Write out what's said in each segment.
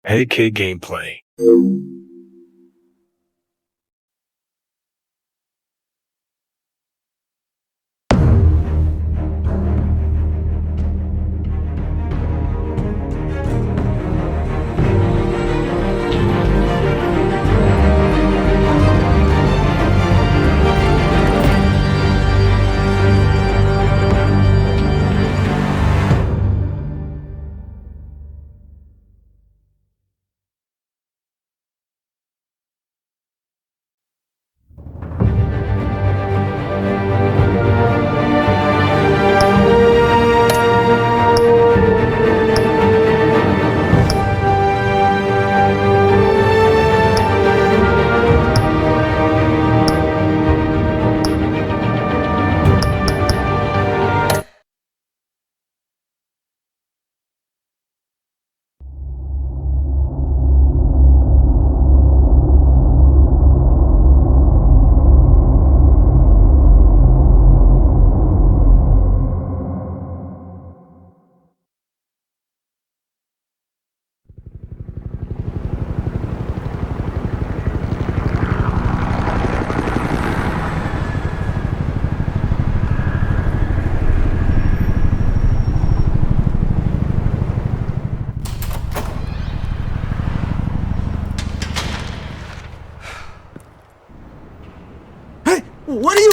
HEYK gameplay. What are you...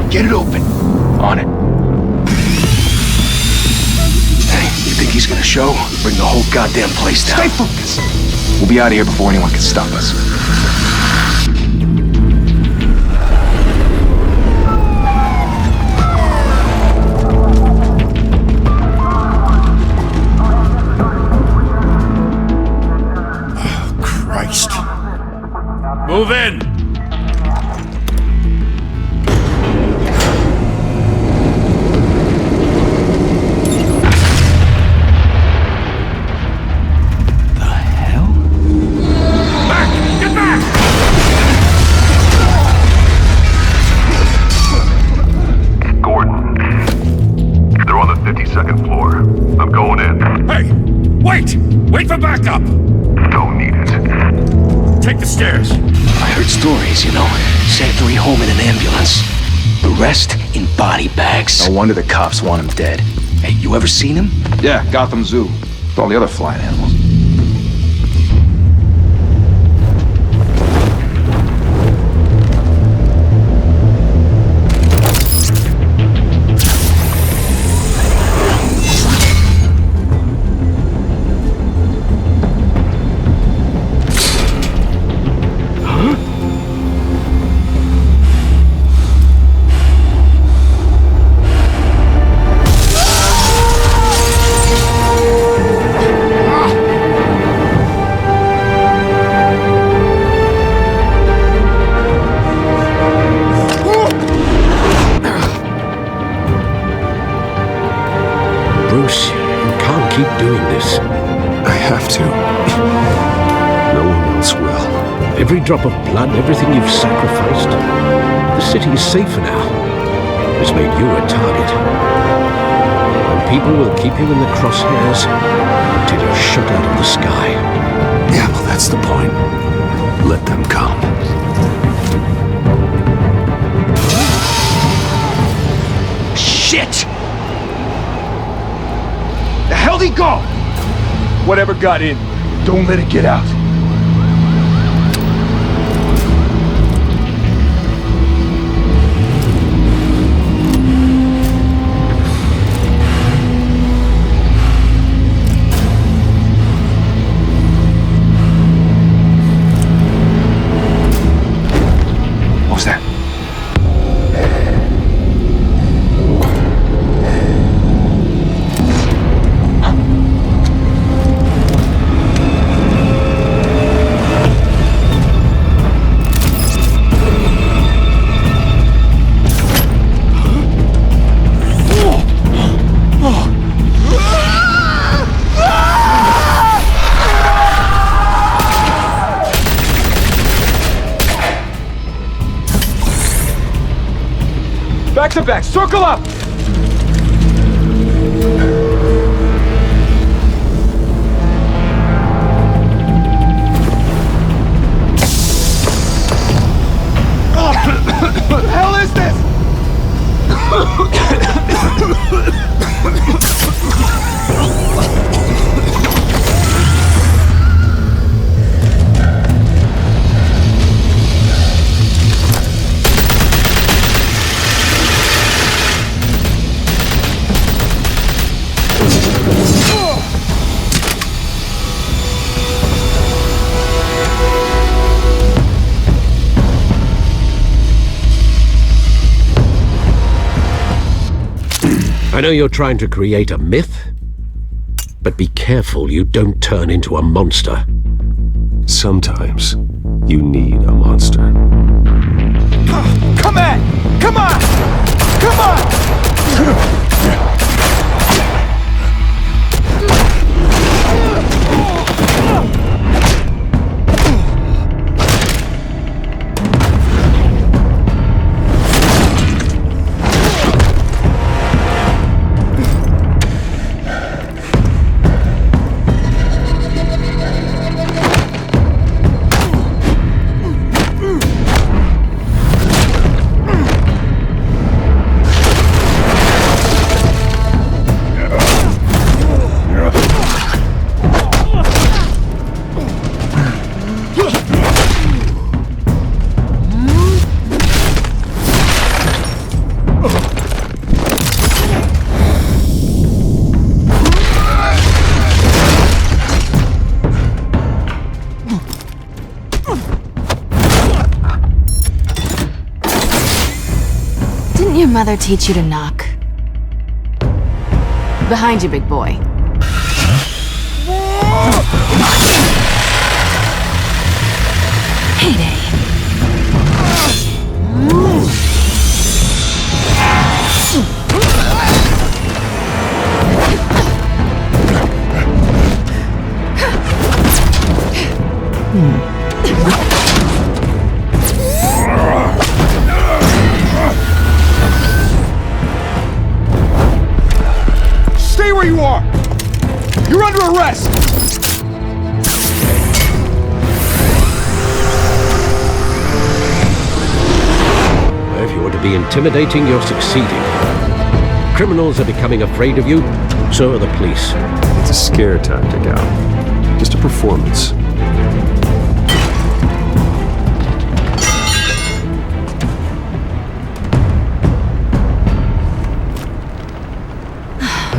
Get it open. On it. Hey, you think he's gonna show? Bring the whole goddamn place down. Stay focused. We'll be out of here before anyone can stop us. Oh, Christ. Move in! Wait for backup! Don't need it. Take the stairs. I heard stories, you know. Sent 3 home in an ambulance. The rest in body bags. No wonder the cops want him dead. Hey, you ever seen him? Yeah, Gotham Zoo. With all the other flying animals. Bruce, you can't keep doing this. I have to. No one else will. Every drop of blood, everything you've sacrificed. The city is safer now. It's made you a target. And people will keep you in the crosshairs until you're shot out of the sky. Yeah, well, that's the point. Let them come. Shit! The hell'd he go? Whatever got in, don't let it get out. What was that? Back to back. Circle up. What the hell is this? I know you're trying to create a myth, but be careful you don't turn into a monster. Sometimes you need a monster. Come on! Come on! Come on! Didn't your mother teach you to knock? Behind you, big boy. Heyday. Stay where you are! You're under arrest! If you want to be intimidating, you're succeeding. Criminals are becoming afraid of you, so are the police. It's a scare tactic, Al. Just a performance.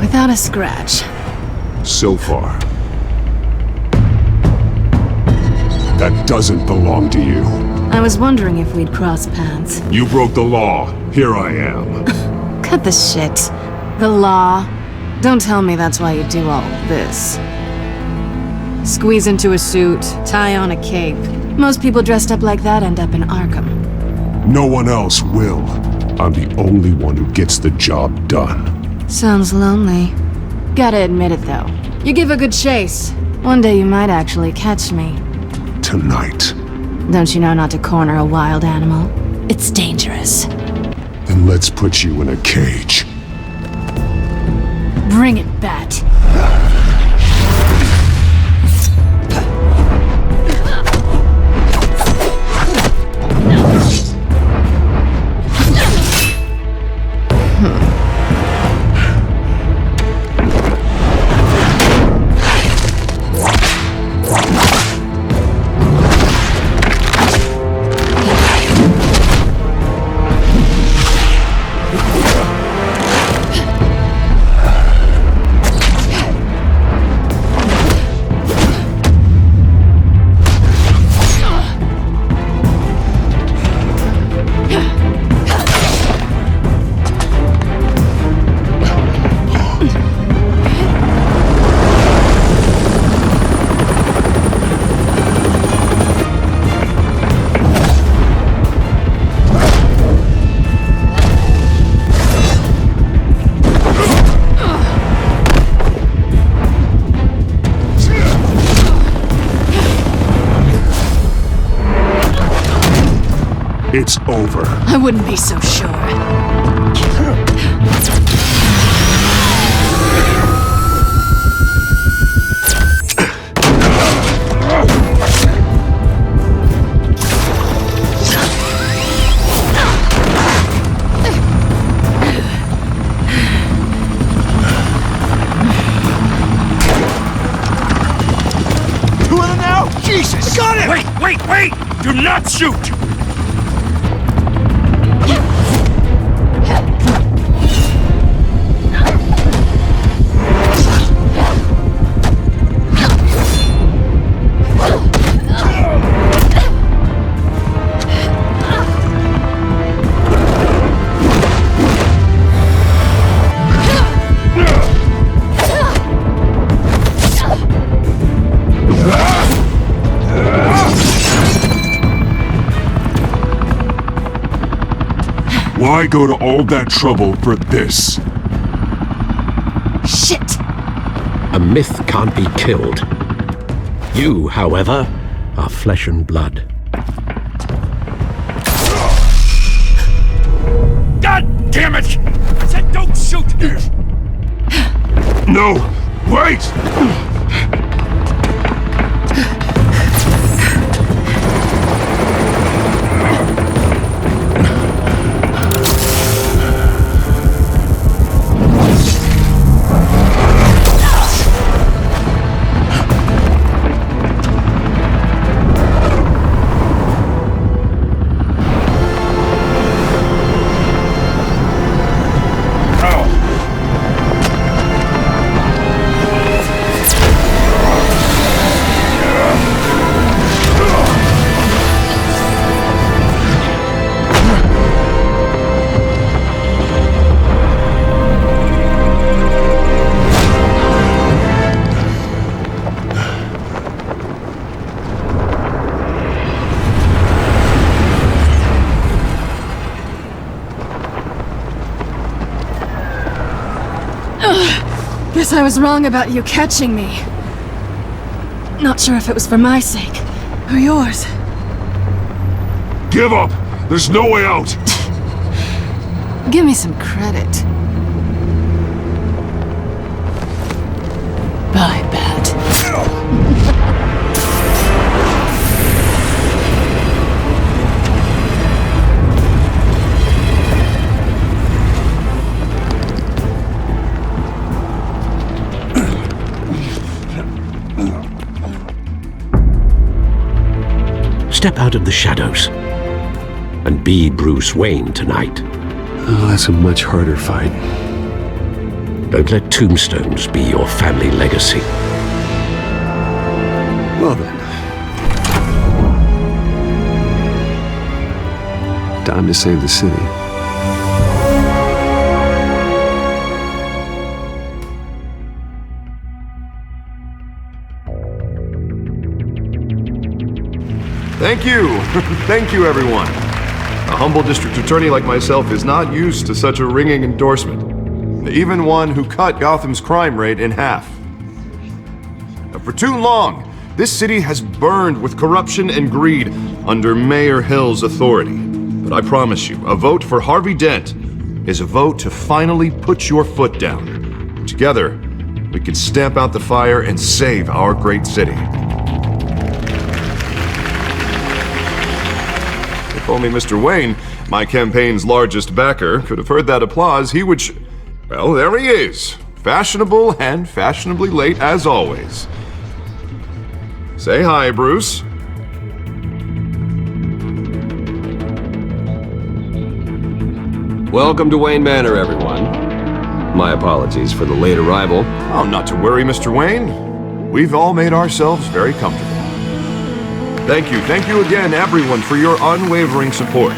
Without a scratch. So far. That doesn't belong to you. I was wondering if we'd cross paths. You broke the law. Here I am. Cut the shit. The law. Don't tell me that's why you do all this. Squeeze into a suit, tie on a cape. Most people dressed up like that end up in Arkham. No one else will. I'm the only one who gets the job done. Sounds lonely. Gotta admit it, though. You give a good chase. One day you might actually catch me. Tonight. Don't you know not to corner a wild animal? It's dangerous. Then let's put you in a cage. Bring it, Bat. It's over. I wouldn't be so sure. got him! Wait! Do not shoot! Why go to all that trouble for this? Shit! A myth can't be killed. You, however, are flesh and blood. God damn it! I said don't shoot! No! Wait! Guess I was wrong about you catching me. Not sure if it was for my sake or yours. Give up! There's no way out! Give me some credit. Bye, Bat. Step out of the shadows and be Bruce Wayne tonight. Oh, that's a much harder fight. Don't let tombstones be your family legacy. Well then. Time to save the city. Thank you. Thank you, everyone. A humble district attorney like myself is not used to such a ringing endorsement. Even one who cut Gotham's crime rate in half. For too long, this city has burned with corruption and greed under Mayor Hill's authority. But I promise you, a vote for Harvey Dent is a vote to finally put your foot down. Together, we can stamp out the fire and save our great city. If only Mr. Wayne, my campaign's largest backer, could have heard that applause, he would well, there he is. Fashionable and fashionably late as always. Say hi, Bruce. Welcome to Wayne Manor, everyone. My apologies for the late arrival. Oh, not to worry, Mr. Wayne. We've all made ourselves very comfortable. Thank you again, everyone, for your unwavering support.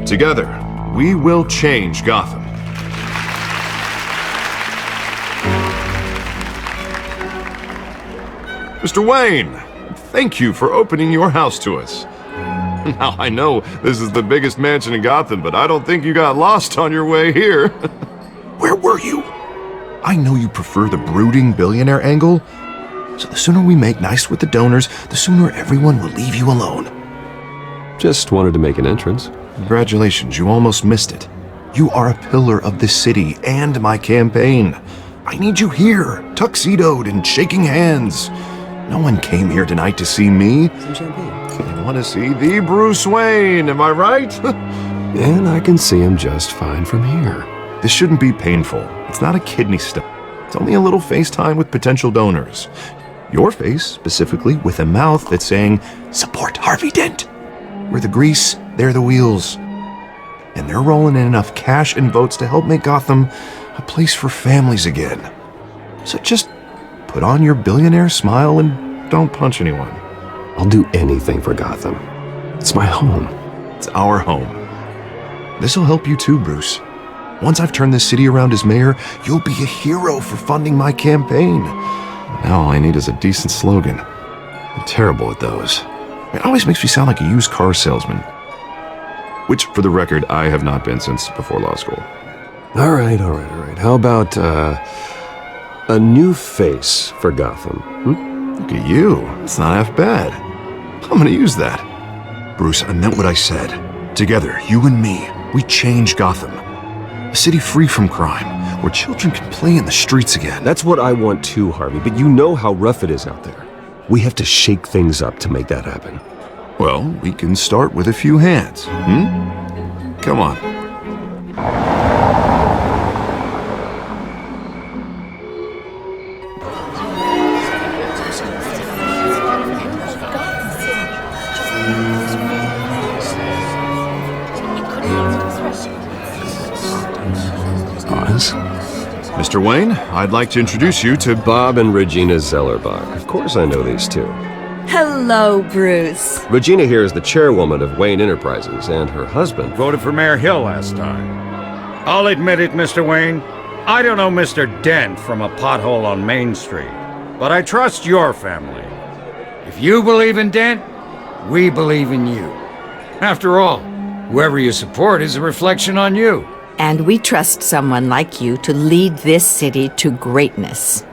Together, we will change Gotham. Mr. Wayne, thank you for opening your house to us. Now, I know this is the biggest mansion in Gotham, but I don't think you got lost on your way here. Where were you? I know you prefer the brooding billionaire angle, so the sooner we make nice with the donors, the sooner everyone will leave you alone. Just wanted to make an entrance. Congratulations, you almost missed it. You are a pillar of this city and my campaign. I need you here, tuxedoed and shaking hands. No one came here tonight to see me. Some champagne. I want to see the Bruce Wayne, am I right? And I can see him just fine from here. This shouldn't be painful. It's not a kidney stone. It's only a little FaceTime with potential donors. Your face, specifically, with a mouth that's saying, "Support Harvey Dent." We're the grease, they're the wheels. And they're rolling in enough cash and votes to help make Gotham a place for families again. So just put on your billionaire smile and don't punch anyone. I'll do anything for Gotham. It's my home. It's our home. This'll help you too, Bruce. Once I've turned this city around as mayor, you'll be a hero for funding my campaign. Now all I need is a decent slogan. I'm terrible at those. It always makes me sound like a used car salesman. Which, for the record, I have not been since before law school. All right. How about, a new face for Gotham? Look at you. It's not half bad. I'm gonna use that. Bruce, I meant what I said. Together, you and me, we change Gotham. A city free from crime, where children can play in the streets again. That's what I want too, Harvey, but you know how rough it is out there. We have to shake things up to make that happen. Well, we can start with a few hands, Come on. Mr. Wayne, I'd like to introduce you to Bob and Regina Zellerbach. Of course I know these two. Hello, Bruce. Regina here is the chairwoman of Wayne Enterprises, and her husband Voted for Mayor Hill last time. I'll admit it, Mr. Wayne. I don't know Mr. Dent from a pothole on Main Street, but I trust your family. If you believe in Dent, we believe in you. After all, whoever you support is a reflection on you. And we trust someone like you to lead this city to greatness.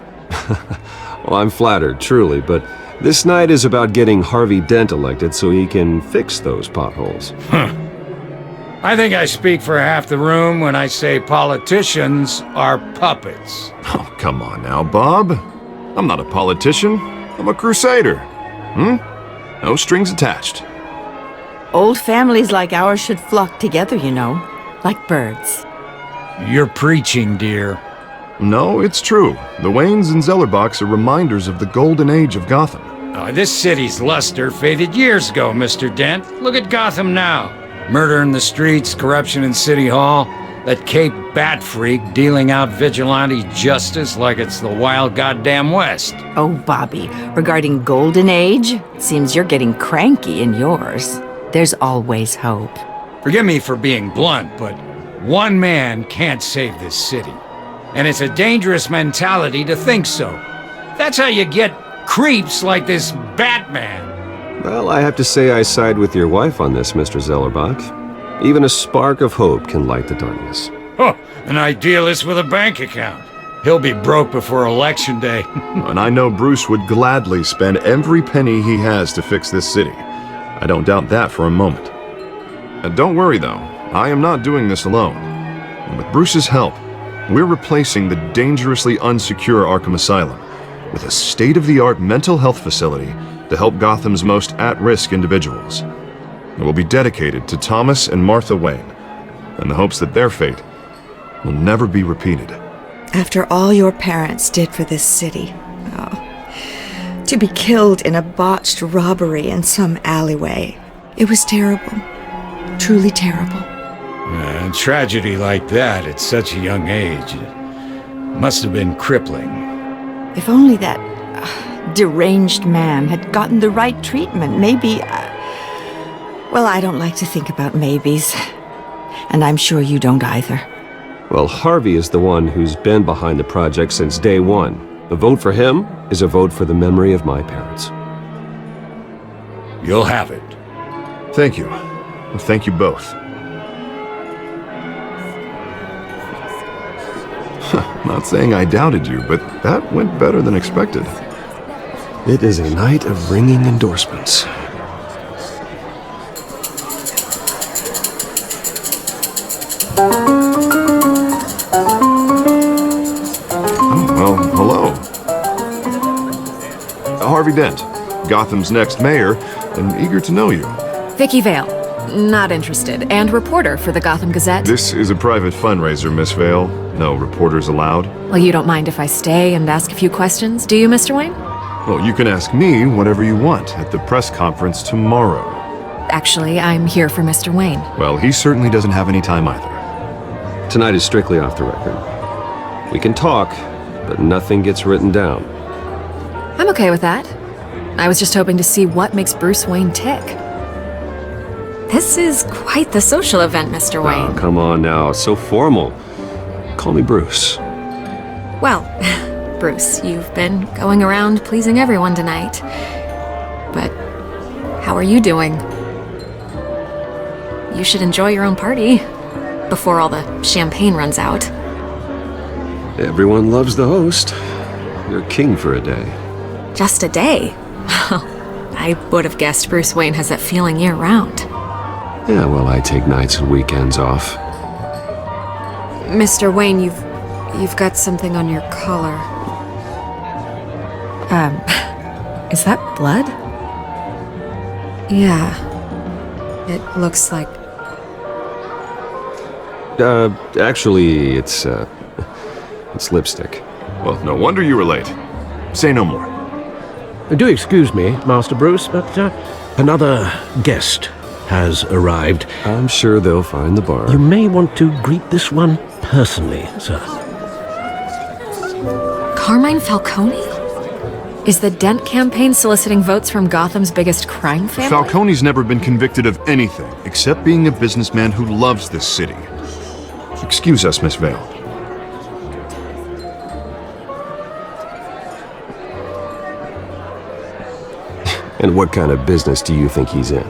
Well, I'm flattered, truly, but this night is about getting Harvey Dent elected so he can fix those potholes. I think I speak for half the room when I say politicians are puppets. Oh, come on now, Bob. I'm not a politician. I'm a crusader. No strings attached. Old families like ours should flock together, you know, like birds. You're preaching, dear. No, it's true. The Waynes and Zellerbachs are reminders of the golden age of Gotham. This city's luster faded years ago, Mr. Dent. Look at Gotham now. Murder in the streets, corruption in City Hall, that Cape Bat freak dealing out vigilante justice like it's the wild goddamn West. Oh, Bobby, regarding Golden Age, it seems you're getting cranky in yours. There's always hope. Forgive me for being blunt, but one man can't save this city. And it's a dangerous mentality to think so. That's how you get creeps like this Batman. Well, I have to say I side with your wife on this, Mr. Zellerbach. Even a spark of hope can light the darkness. Oh, an idealist with a bank account. He'll be broke before Election Day. And I know Bruce would gladly spend every penny he has to fix this city. I don't doubt that for a moment. And don't worry, though. I am not doing this alone. And with Bruce's help, we're replacing the dangerously unsecure Arkham Asylum with a state-of-the-art mental health facility to help Gotham's most at-risk individuals. It will be dedicated to Thomas and Martha Wayne, in the hopes that their fate will never be repeated. After all your parents did for this city, to be killed in a botched robbery in some alleyway, it was terrible. Truly terrible. A tragedy like that at such a young age must have been crippling. If only that deranged man had gotten the right treatment, maybe... well, I don't like to think about maybes. And I'm sure you don't either. Well, Harvey is the one who's been behind the project since day one. A vote for him is a vote for the memory of my parents. You'll have it. Thank you. Thank you both. Not saying I doubted you, but that went better than expected. It is a night of ringing endorsements. Well, hello. Harvey Dent, Gotham's next mayor, and eager to know you. Vicky Vale. Not interested. And reporter for the Gotham Gazette. This is a private fundraiser, Miss Vale. No reporters allowed. Well, you don't mind if I stay and ask a few questions, do you, Mr. Wayne? Well, you can ask me whatever you want at the press conference tomorrow. Actually, I'm here for Mr. Wayne. Well, he certainly doesn't have any time either. Tonight is strictly off the record. We can talk, but nothing gets written down. I'm okay with that. I was just hoping to see what makes Bruce Wayne tick. This is quite the social event, Mr. Wayne. Oh, come on now, so formal. Call me Bruce. Well, Bruce, you've been going around pleasing everyone tonight. But how are you doing? You should enjoy your own party before all the champagne runs out. Everyone loves the host. You're king for a day. Just a day? I would have guessed Bruce Wayne has that feeling year-round. Yeah, well, I take nights and weekends off. Mr. Wayne, you've got something on your collar. Is that blood? Yeah. It looks like... Actually, it's lipstick. Well, no wonder you were late. Say no more. Do excuse me, Master Bruce, but another guest has arrived. I'm sure they'll find the bar. You may want to greet this one personally, sir. Carmine Falcone? Is the Dent campaign soliciting votes from Gotham's biggest crime family? Falcone's never been convicted of anything except being a businessman who loves this city. Excuse us, Miss Vale. And what kind of business do you think he's in?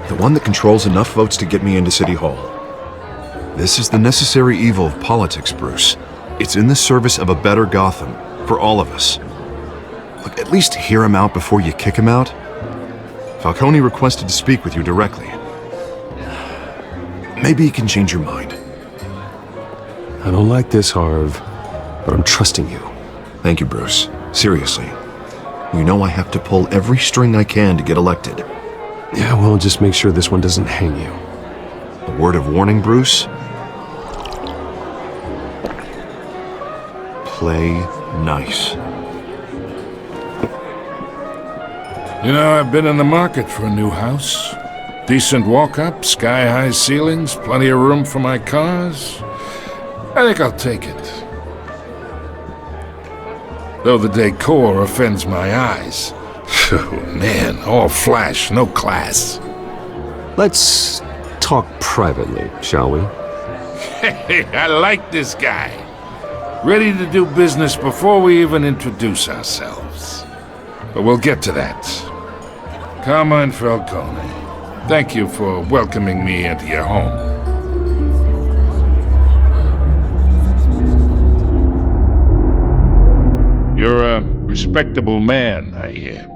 The one that controls enough votes to get me into City Hall. This is the necessary evil of politics, Bruce. It's in the service of a better Gotham, for all of us. Look, at least hear him out before you kick him out. Falcone requested to speak with you directly. Maybe he can change your mind. I don't like this, Harv, but I'm trusting you. Thank you, Bruce. Seriously. You know I have to pull every string I can to get elected. Yeah, well, just make sure this one doesn't hang you. A word of warning, Bruce? Play nice. You know, I've been in the market for a new house. Decent walk-up, sky-high ceilings, plenty of room for my cars. I think I'll take it. Though the decor offends my eyes. Oh, man, all flash, no class. Let's talk privately, shall we? Hey, I like this guy. Ready to do business before we even introduce ourselves. But we'll get to that. Carmine Falcone, thank you for welcoming me into your home. You're a respectable man, I hear.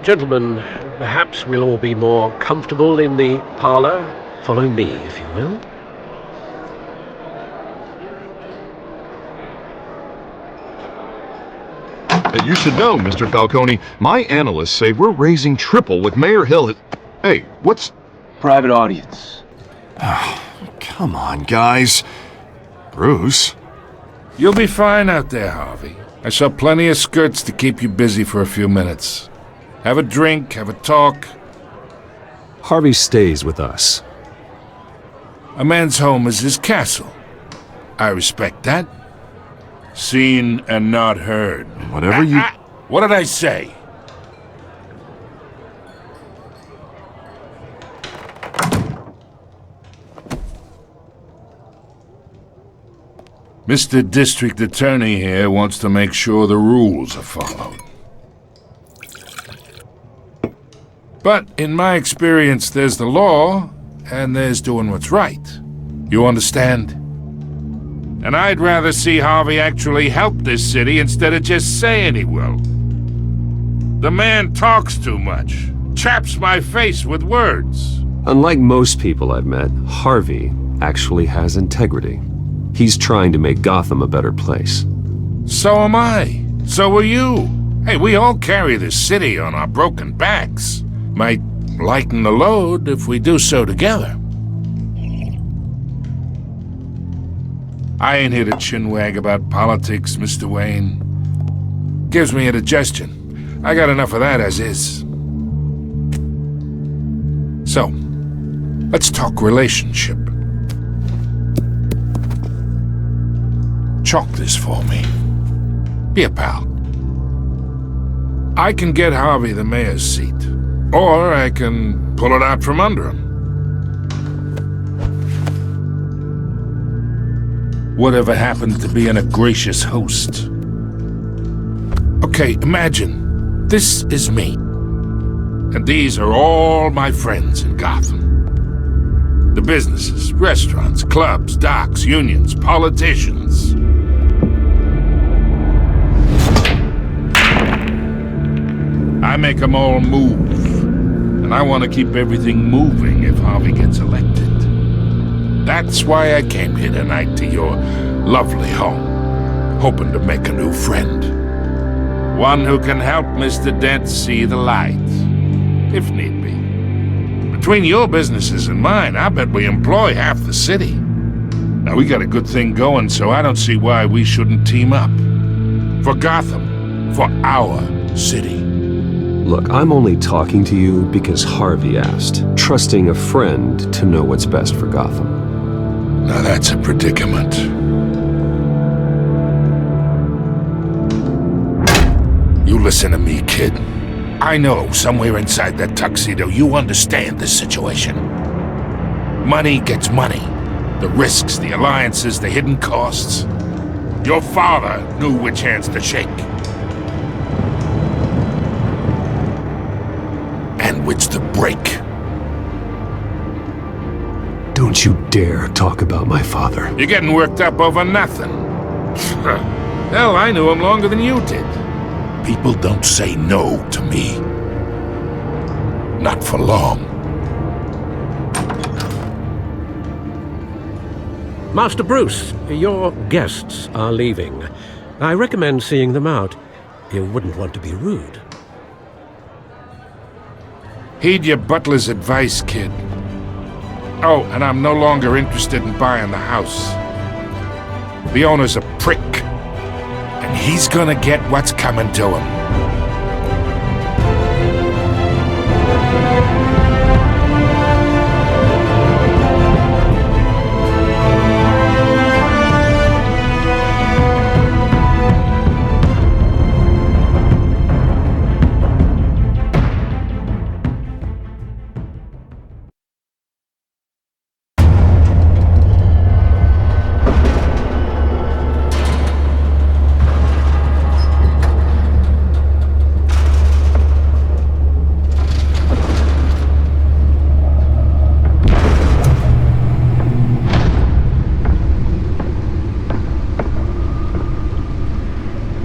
Gentlemen, perhaps we'll all be more comfortable in the parlor. Follow me, if you will. You should know, Mr. Falcone, my analysts say we're raising triple with Mayor Hill. Hey, what's... Private audience. Come on, guys. Bruce? You'll be fine out there, Harvey. I saw plenty of skirts to keep you busy for a few minutes. Have a drink, have a talk. Harvey stays with us. A man's home is his castle. I respect that. Seen and not heard. Whatever you... What did I say? Mr. District Attorney here wants to make sure the rules are followed. But in my experience, there's the law, and there's doing what's right. You understand? And I'd rather see Harvey actually help this city instead of just saying he will. The man talks too much, chaps my face with words. Unlike most people I've met, Harvey actually has integrity. He's trying to make Gotham a better place. So am I. So are you. Hey, we all carry this city on our broken backs. Might lighten the load if we do so together. I ain't here to chinwag about politics, Mr. Wayne. Gives me indigestion. I got enough of that as is. So, let's talk relationship. Chalk this for me. Be a pal. I can get Harvey the mayor's seat, or I can pull it out from under him. Whatever happens to being a gracious host. Okay, imagine, this is me. And these are all my friends in Gotham. The businesses, restaurants, clubs, docks, unions, politicians. I make them all move. And I want to keep everything moving if Harvey gets elected. That's why I came here tonight to your lovely home, hoping to make a new friend. One who can help Mr. Dent see the light, if need be. Between your businesses and mine, I bet we employ half the city. Now, we got a good thing going, so I don't see why we shouldn't team up. For Gotham, for our city. Look, I'm only talking to you because Harvey asked, trusting a friend to know what's best for Gotham. Now that's a predicament. You listen to me, kid. I know somewhere inside that tuxedo you understand this situation. Money gets money. The risks, the alliances, the hidden costs. Your father knew which hands to shake. And which to break. Don't you dare talk about my father. You're getting worked up over nothing. Hell, I knew him longer than you did. People don't say no to me. Not for long. Master Bruce, your guests are leaving. I recommend seeing them out. You wouldn't want to be rude. Heed your butler's advice, kid. Oh, and I'm no longer interested in buying the house. The owner's a prick. And he's gonna get what's coming to him.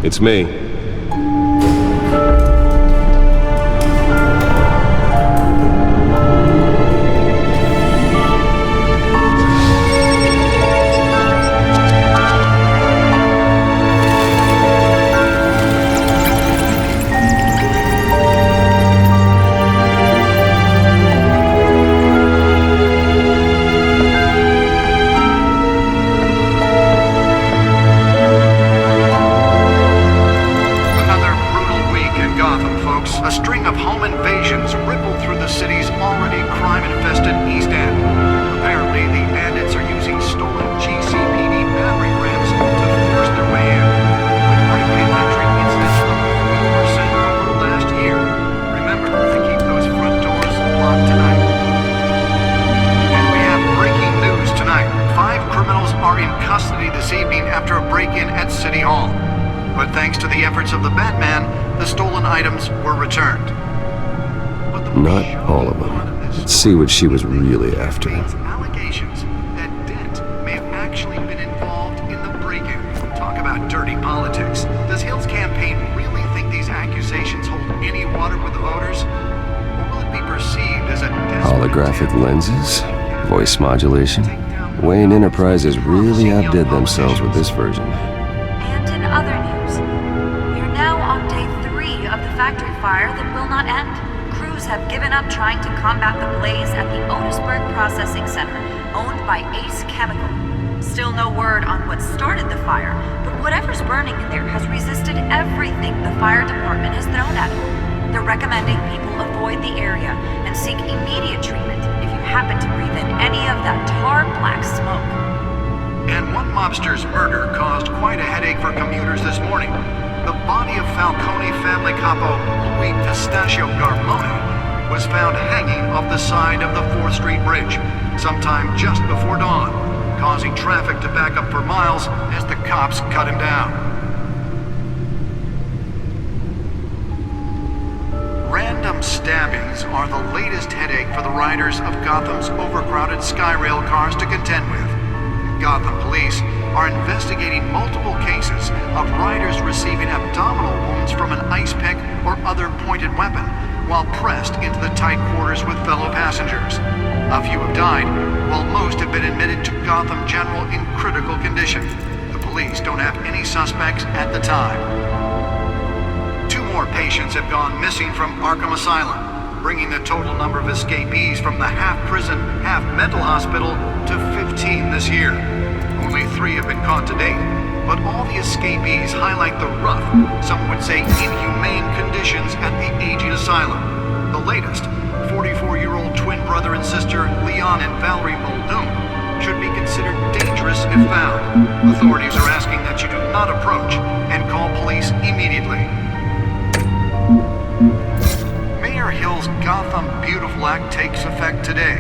It's me. Not all of them. Let's see what she was really after. Allegations that Dent may have actually been involved in the break-in. Talk about dirty politics. Does Hill's campaign really think these accusations hold any water with the voters? Or will it be perceived as a holographic lenses? Voice modulation? Wayne Enterprises really outdid themselves with this version. And in other news, we are now on day 3 of the factory fire that will not end. Crews crews have given up trying to combat the blaze at the Otisburg Processing Center, owned by Ace Chemical. Still no word on what started the fire, but whatever's burning in there has resisted everything the fire department has thrown at it. They're recommending people avoid the area and seek immediate treatment if you happen to breathe in any of that tar black smoke. And one mobster's murder caused quite a headache for commuters this morning. The body of Falcone family capo Louis Pistachio Garmone was found hanging off the side of the 4th Street Bridge sometime just before dawn, causing traffic to back up for miles as the cops cut him down. Random stabbings are the latest headache for the riders of Gotham's overcrowded Skyrail cars to contend with. Gotham police are investigating multiple cases of riders receiving abdominal wounds from an ice pick or other pointed weapon while pressed into the tight quarters with fellow passengers. A few have died, while most have been admitted to Gotham General in critical condition. The police don't have any suspects at the time. 2 more patients have gone missing from Arkham Asylum, bringing the total number of escapees from the half-prison, half-mental hospital to 15 this year. Only 3 have been caught to date, but all the escapees highlight the rough, some would say inhumane conditions at the aging asylum. The latest, 44-year-old twin brother and sister Leon and Valerie Muldoon, should be considered dangerous if found. Authorities are asking that you do not approach and call police immediately. Mayor Hill's Gotham Beautiful Act takes effect today,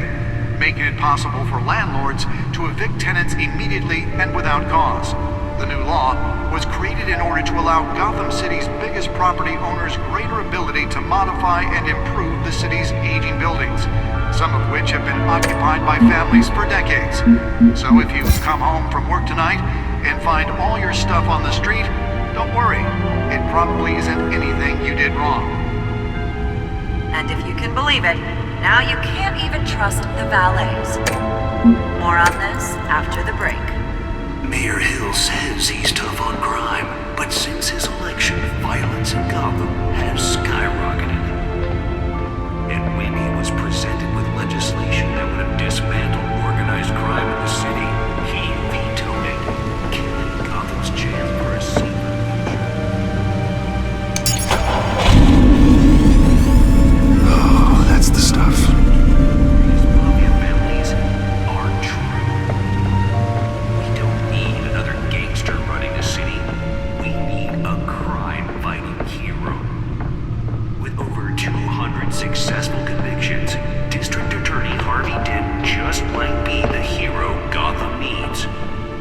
making it possible for landlords to evict tenants immediately and without cause. The new law was created in order to allow Gotham City's biggest property owners greater ability to modify and improve the city's aging buildings, some of which have been occupied by families for decades. So if you come home from work tonight and find all your stuff on the street, don't worry, it probably isn't anything you did wrong. And if you can believe it, now you can't even trust the valets. More on this after the break. Mayor Hill says he's tough on crime, but since his election, violence in Gotham has skyrocketed. And when he was presented with legislation that would have dismantled organized crime in the city, he vetoed it, killing Gotham's chance for a safer future. Oh, that's the stuff. Successful convictions, District Attorney Harvey Dent just might be the hero Gotham needs.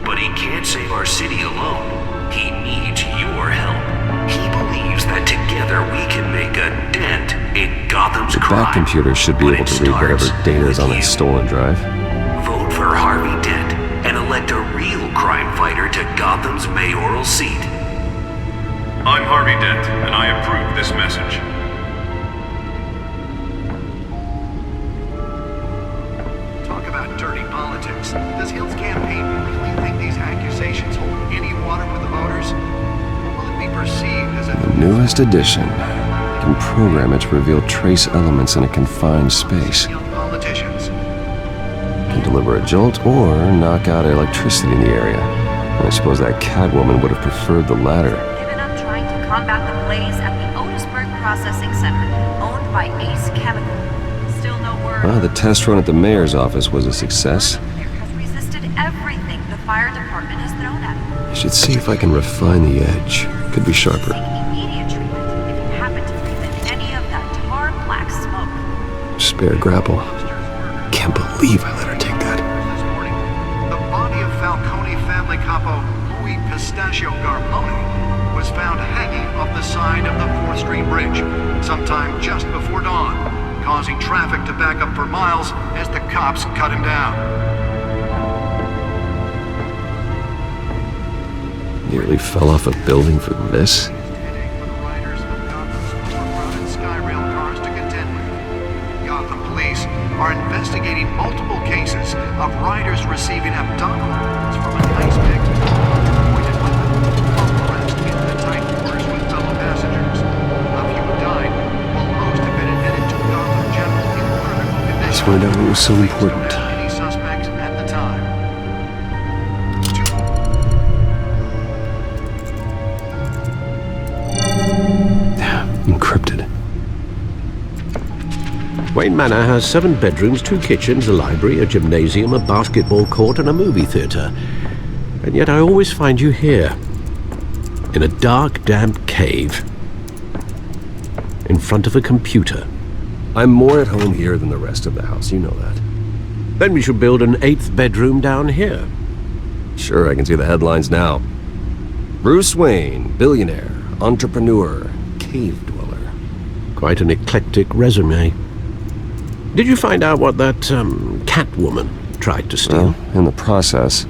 But he can't save our city alone. He needs your help. He believes that together we can make a dent in Gotham's crime. That computer should be able to read whatever data is on its stolen drive. Vote for Harvey Dent and elect a real crime fighter to Gotham's mayoral seat. I'm Harvey Dent, and I approve this message. Dirty politics. Does Hill's campaign really think these accusations hold any water with the voters? Or will it be perceived as a... The newest edition. You can program it to reveal trace elements in a confined space. Politicians. You can deliver a jolt or knock out electricity in the area. And I suppose that Catwoman would have preferred the latter. Given up trying to combat the blaze at the Otisburg Processing Center, owned by Ace Chemical. Still no word. Well, the test run at the mayor's office was a success. Has resisted everything the fire department has thrown at it. I should see if I can refine the edge. Could be sharper. Immediate treatment if you happen to breathe in any of that tar black smoke. Spare grapple. Can't believe I let her take that. This morning, the body of Falcone family capo Louis Pistachio Garmone was found hanging off the side of the 4th Street Bridge sometime just before dawn, causing traffic to back up for miles as the cops cut him down. Nearly fell off a building for this? Gotham police are investigating multiple cases of riders receiving abdominal wounds from an ice pick or pointed weapon while pressed into the tight quarters with fellow passengers. A few have died, while most have been admitted to Gotham find out what was so important. Any suspects at the time. Encrypted. Wayne Manor has 7 bedrooms, 2 kitchens, a library, a gymnasium, a basketball court, and a movie theatre. And yet I always find you here. In a dark, damp cave. In front of a computer. I'm more at home here than the rest of the house, you know that. Then we should build an 8th bedroom down here. Sure, I can see the headlines now. Bruce Wayne, billionaire, entrepreneur, cave dweller. Quite an eclectic resume. Did you find out what that, Catwoman tried to steal? Well, in the process.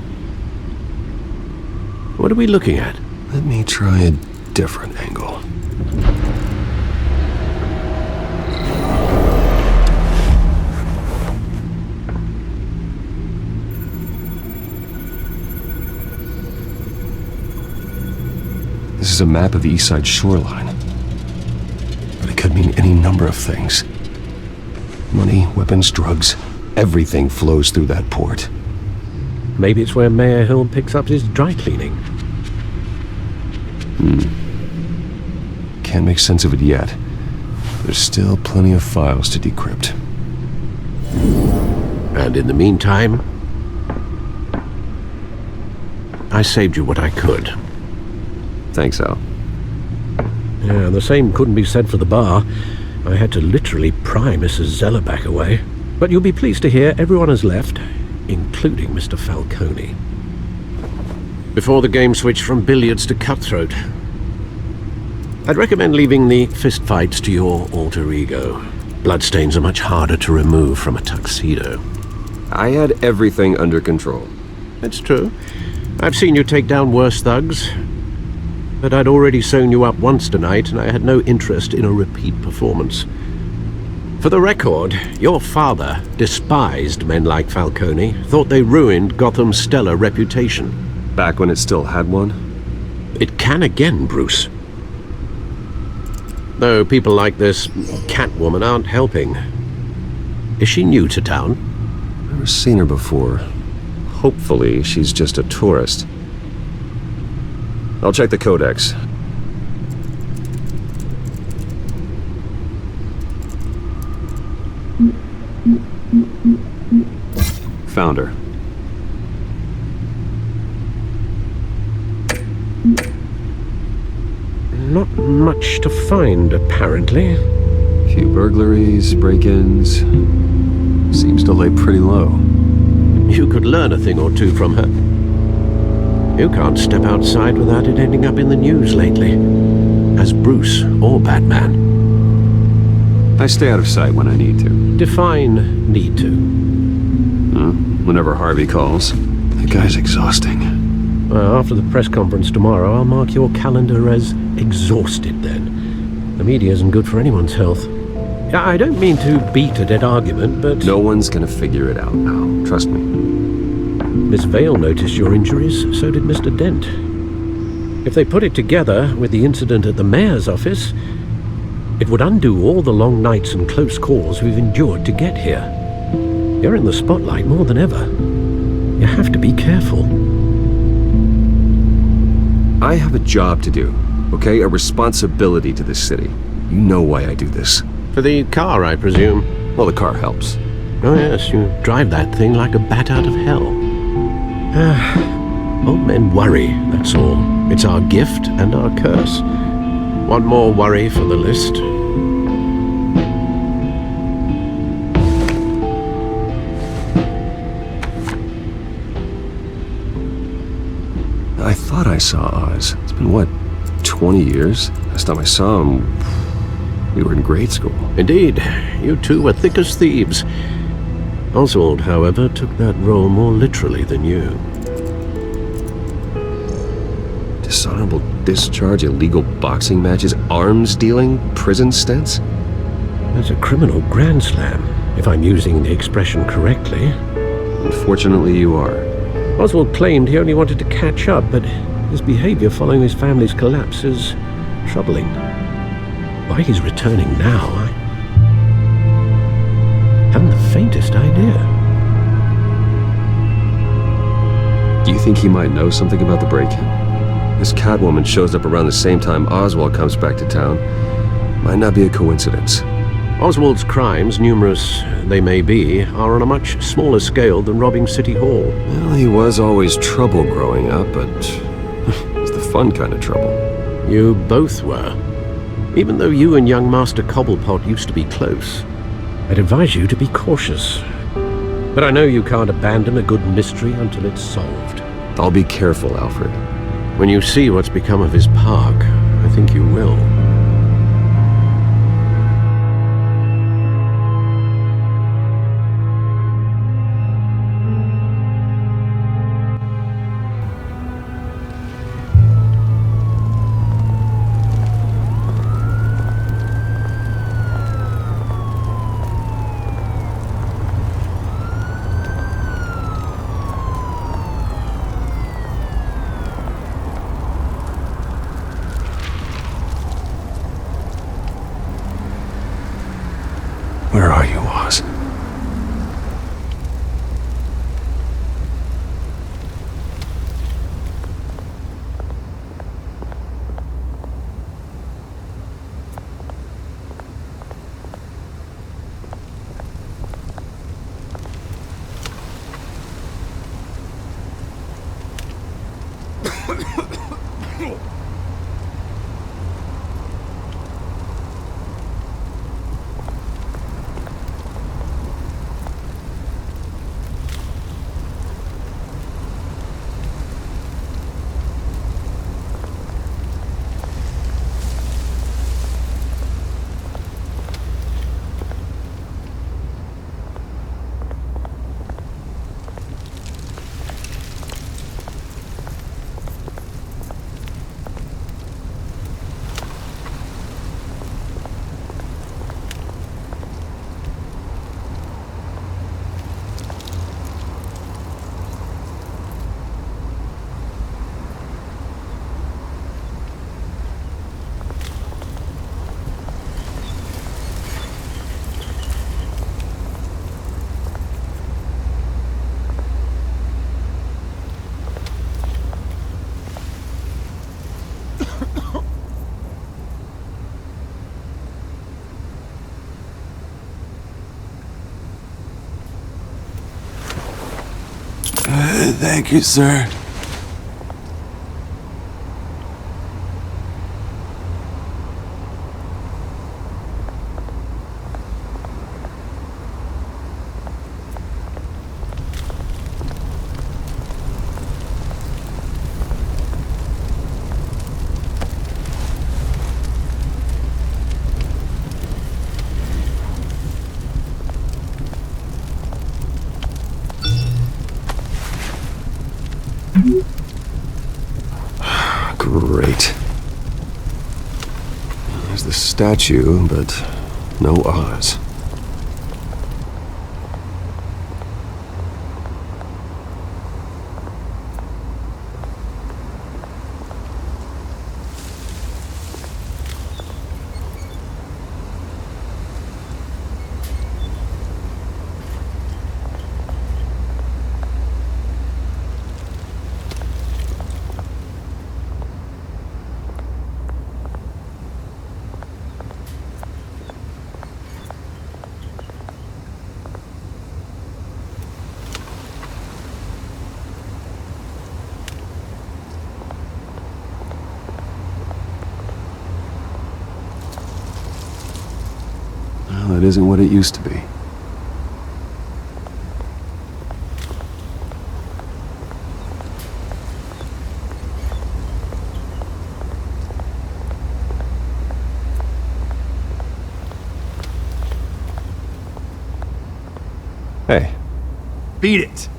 What are we looking at? Let me try a different angle. This is a map of the East Side shoreline. But it could mean any number of things. Money, weapons, drugs, everything flows through that port. Maybe it's where Mayor Hill picks up his dry cleaning. Can't make sense of it yet. There's still plenty of files to decrypt. And in the meantime, I saved you what I could. Thanks, Al. Yeah, the same couldn't be said for the bar. I had to literally pry Mrs. Zellerback away. But you'll be pleased to hear everyone has left, including Mr. Falcone. Before the game switched from billiards to cutthroat. I'd recommend leaving the fistfights to your alter ego. Bloodstains are much harder to remove from a tuxedo. I had everything under control. It's true. I've seen you take down worse thugs. But I'd already sewn you up once tonight, and I had no interest in a repeat performance. For the record, your father despised men like Falcone, thought they ruined Gotham's stellar reputation. Back when it still had one? It can again, Bruce. Though people like this Catwoman aren't helping. Is she new to town? Never seen her before. Hopefully, she's just a tourist. I'll check the codex. Found her. Not much to find, apparently. Few burglaries, break-ins. Seems to lay pretty low. You could learn a thing or two from her. You can't step outside without it ending up in the news lately. As Bruce or Batman. I stay out of sight when I need to. Define need to. Whenever Harvey calls. The guy's exhausting. Well, after the press conference tomorrow, I'll mark your calendar as exhausted then. The media isn't good for anyone's health. I don't mean to beat a dead argument, but... No one's gonna figure it out now. Trust me. Miss Vale noticed your injuries, so did Mr. Dent. If they put it together with the incident at the mayor's office, it would undo all the long nights and close calls we've endured to get here. You're in the spotlight more than ever. You have to be careful. I have a job to do, okay? A responsibility to this city. You know why I do this. For the car, I presume? Well, the car helps. Oh yes, you drive that thing like a bat out of hell. Old men worry, that's all. It's our gift and our curse. One more worry for the list. I thought I saw Oz. It's been, what, 20 years? Last time I saw him, we were in grade school. Indeed. You two were thick as thieves. Oswald, however, took that role more literally than you. Dishonorable discharge, illegal boxing matches, arms dealing, prison stints? That's a criminal grand slam, if I'm using the expression correctly. Unfortunately, you are. Oswald claimed he only wanted to catch up, but his behavior following his family's collapse is troubling. Why he's returning now, I haven't the faintest faintest idea. Do you think he might know something about the break-in? This Catwoman shows up around the same time Oswald comes back to town. Might not be a coincidence. Oswald's crimes, numerous they may be, are on a much smaller scale than robbing City Hall. Well, he was always trouble growing up, but it's the fun kind of trouble. You both were. Even though you and young Master Cobblepot used to be close, I'd advise you to be cautious. But I know you can't abandon a good mystery until it's solved. I'll be careful, Alfred. When you see what's become of his park, I think you will. Where are you, Oz? Thank you, sir. Great. There's the statue, but no Oz. Well, it isn't what it used to be. Hey. Beat it!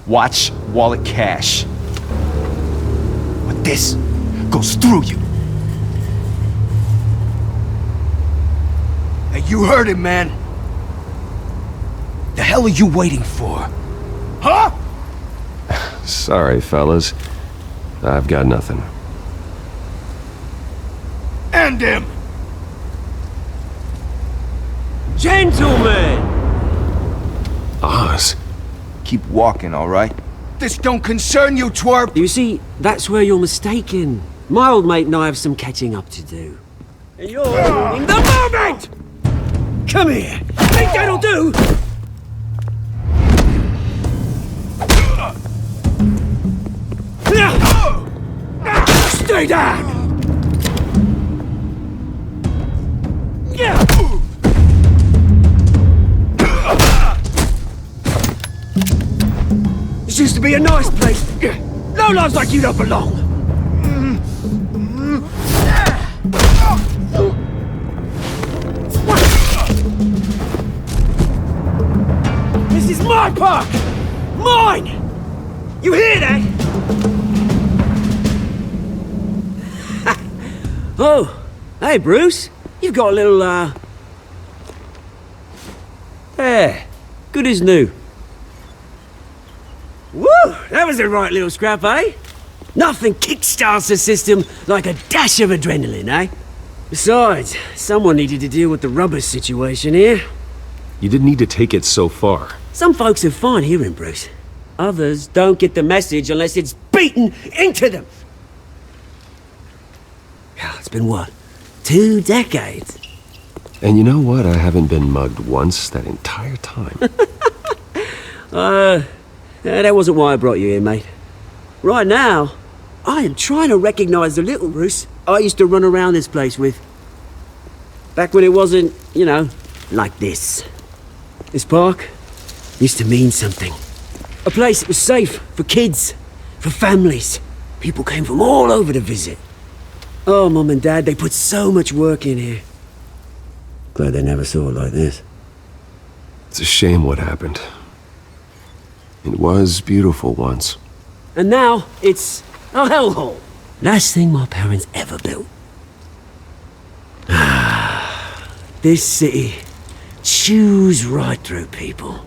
watch, wallet, cash. But this goes through you. Hey, you heard it, man. The hell are you waiting for? Huh? Sorry, fellas. I've got nothing. End him! Gentlemen! Oz. Keep walking, alright? This don't concern you, twerp! You see, that's where you're mistaken. My old mate and I have some catching up to do. And you're ruining the moment! Come here! Think that'll do? Stay down! This used to be a nice place. No lives like you don't belong. This is my park! Mine! You hear that? Oh, hey Bruce. You've got a little, there. Good as new. Woo! That was a right little scrap, eh? Nothing kickstarts the system like a dash of adrenaline, eh? Besides, someone needed to deal with the rubber situation here. You didn't need to take it so far. Some folks have fine hearing, Bruce. Others don't get the message unless it's beaten into them. It's been what? 2 decades? And you know what? I haven't been mugged once that entire time. That wasn't why I brought you here, mate. Right now, I am trying to recognize the little Bruce I used to run around this place with. Back when it wasn't, you know, like this. This park used to mean something. A place that was safe for kids, for families. People came from all over to visit. Oh, Mum and Dad, they put so much work in here. Glad they never saw it like this. It's a shame what happened. It was beautiful once. And now, it's a hellhole. Last thing my parents ever built. This city chews right through people.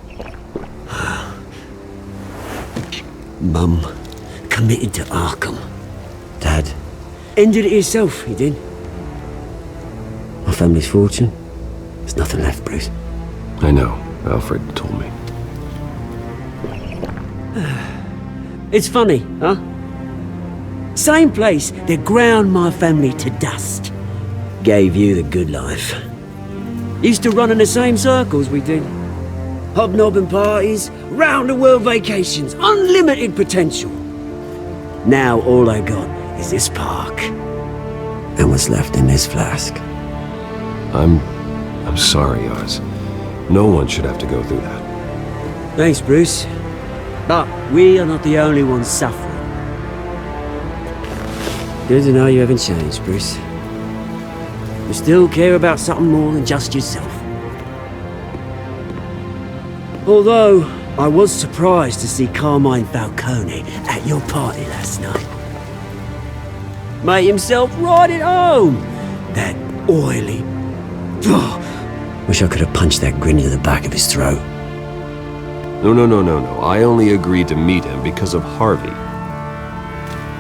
Mum committed to Arkham. Dad ended it himself, he did. My family's fortune, there's nothing left, Bruce. I know. Alfred told me. It's funny, huh? Same place that ground my family to dust. Gave you the good life. Used to run in the same circles we did. Hobnobbing parties, round-the-world vacations, unlimited potential. Now all I got is this park. And what's left in this flask. I'm sorry, Oz. No one should have to go through that. Thanks, Bruce. But we are not the only ones suffering. Good to know you haven't changed, Bruce. You still care about something more than just yourself. Although, I was surprised to see Carmine Falcone at your party last night. Made himself right at home. That oily... Wish I could have punched that grin into the back of his throat. No. I only agreed to meet him because of Harvey.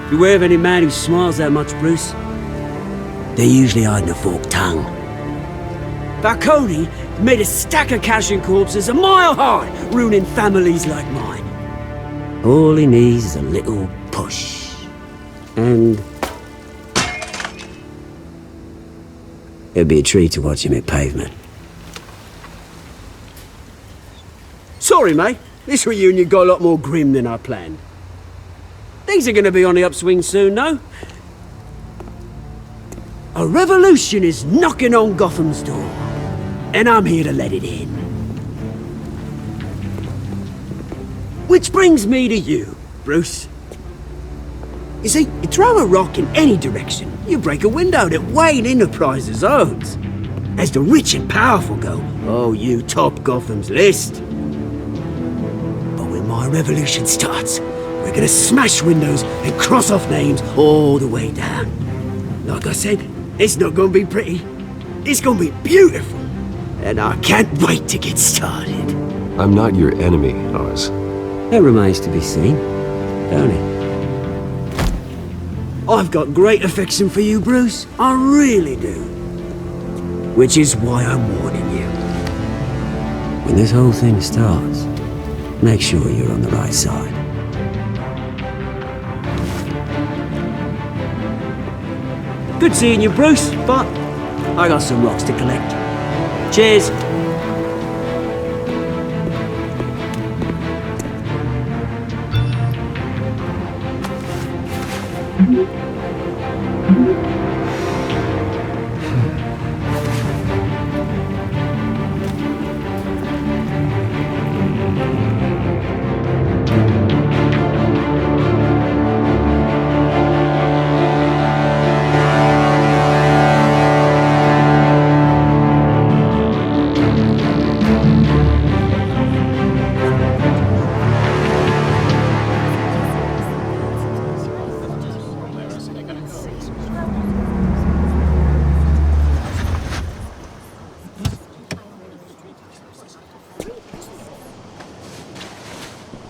Beware of any man who smiles that much, Bruce. They're usually hiding a forked tongue. Falcone made a stack of cash and corpses a mile high, ruining families like mine. All he needs is a little push. And... it'd be a treat to watch him hit pavement. Sorry, mate. This reunion got a lot more grim than I planned. Things are gonna be on the upswing soon, though. A revolution is knocking on Gotham's door. And I'm here to let it in. Which brings me to you, Bruce. You see, you throw a rock in any direction, you break a window that Wayne Enterprises owns. As the rich and powerful go, oh, you top Gotham's list. But with my our revolution starts. We're gonna smash windows and cross off names all the way down. Like I said, it's not gonna be pretty. It's gonna be beautiful. And I can't wait to get started. I'm not your enemy, Oz. That remains to be seen, don't it? I've got great affection for you, Bruce. I really do. Which is why I'm warning you. When this whole thing starts, make sure you're on the right side. Good seeing you, Bruce, but I got some rocks to collect. Cheers.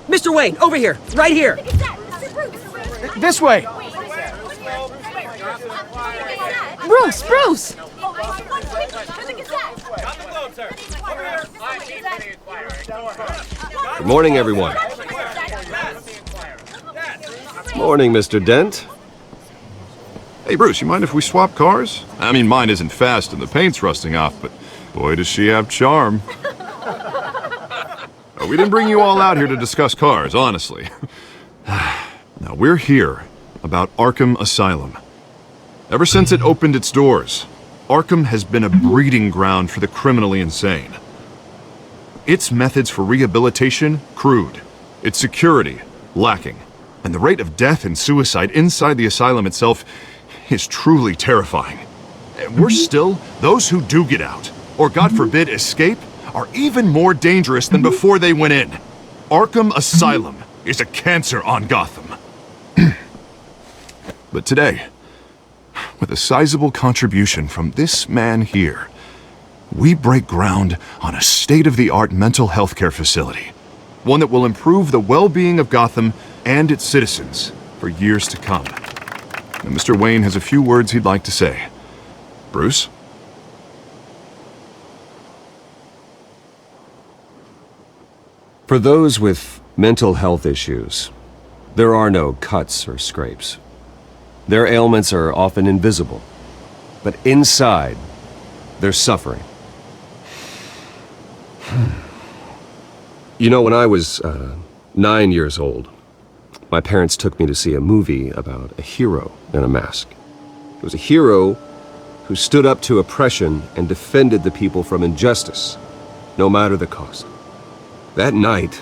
Mr. Wayne, over here, right here. This way. Bruce! Good morning, everyone. Morning, Mr. Dent. Hey, Bruce, you mind if we swap cars? I mean, mine isn't fast and the paint's rusting off, but boy, does she have charm. We didn't bring you all out here to discuss cars, honestly. Now, we're here about Arkham Asylum. Ever since it opened its doors, Arkham has been a breeding ground for the criminally insane. Its methods for rehabilitation, crude. Its security, lacking. And the rate of death and suicide inside the asylum itself is truly terrifying. And worse still, those who do get out, or God forbid escape, are even more dangerous than before they went in. Arkham Asylum is a cancer on Gotham. But today, with a sizable contribution from this man here, we break ground on a state-of-the-art mental health care facility. One that will improve the well-being of Gotham and its citizens for years to come. And Mr. Wayne has a few words he'd like to say. Bruce? For those with mental health issues, there are no cuts or scrapes. Their ailments are often invisible, but inside, they're suffering. You know, when I was 9 years old, my parents took me to see a movie about a hero in a mask. It was a hero who stood up to oppression and defended the people from injustice, no matter the cost. That night,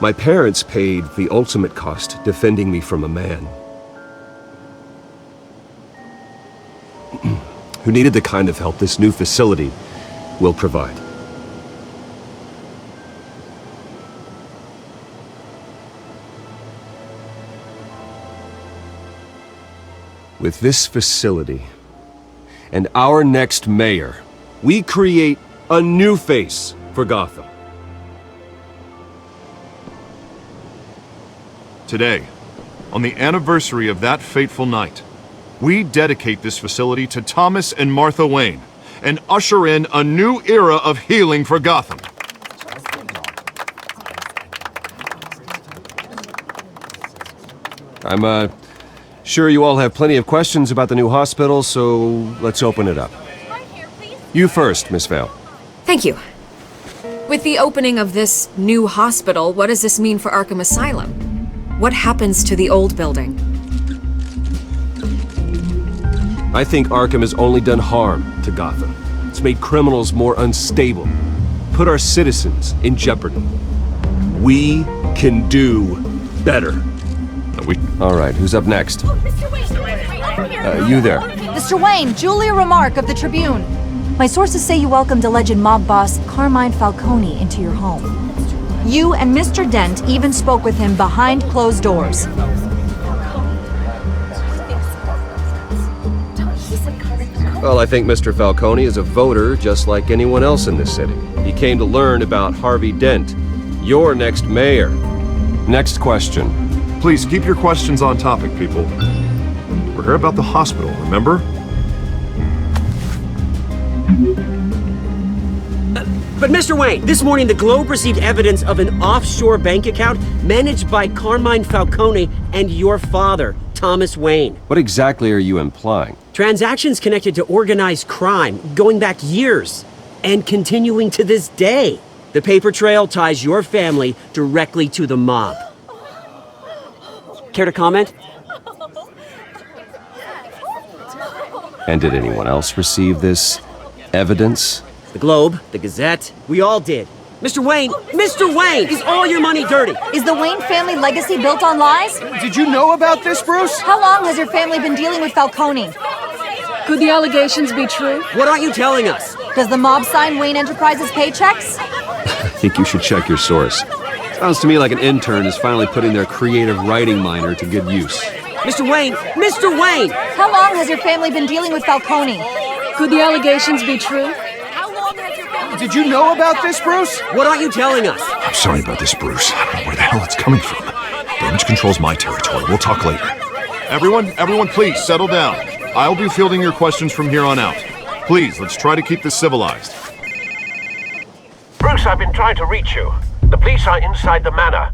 my parents paid the ultimate cost defending me from a man who needed the kind of help this new facility will provide. With this facility and our next mayor, we create a new face for Gotham. Today, on the anniversary of that fateful night, we dedicate this facility to Thomas and Martha Wayne and usher in a new era of healing for Gotham. I'm sure you all have plenty of questions about the new hospital, so let's open it up. You first, Miss Vale. Thank you. With the opening of this new hospital, what does this mean for Arkham Asylum? What happens to the old building? I think Arkham has only done harm to Gotham. It's made criminals more unstable, put our citizens in jeopardy. We can do better. All right, who's up next? You there. Mr. Wayne, Julia Remark of the Tribune. My sources say you welcomed alleged mob boss Carmine Falcone into your home. You and Mr. Dent even spoke with him behind closed doors. Well, I think Mr. Falcone is a voter just like anyone else in this city. He came to learn about Harvey Dent, your next mayor. Next question. Please keep your questions on topic, people. We're here about the hospital, remember? But Mr. Wayne, this morning the Globe received evidence of an offshore bank account managed by Carmine Falcone and your father, Thomas Wayne. What exactly are you implying? Transactions connected to organized crime going back years and continuing to this day. The paper trail ties your family directly to the mob. Care to comment? And did anyone else receive this evidence? The Globe, the Gazette, we all did. Mr. Wayne, is all your money dirty? Is the Wayne family legacy built on lies? Did you know about this, Bruce? How long has your family been dealing with Falcone? Could the allegations be true? What aren't you telling us? Does the mob sign Wayne Enterprises paychecks? I think you should check your source. Sounds to me like an intern is finally putting their creative writing minor to good use. Mr. Wayne! How long has your family been dealing with Falcone? Could the allegations be true? Did you know about this, Bruce? What aren't you telling us? I'm sorry about this, Bruce. I don't know where the hell it's coming from. Damage control's my territory. We'll talk later. Everyone, please, settle down. I'll be fielding your questions from here on out. Please, let's try to keep this civilized. Bruce, I've been trying to reach you. The police are inside the manor.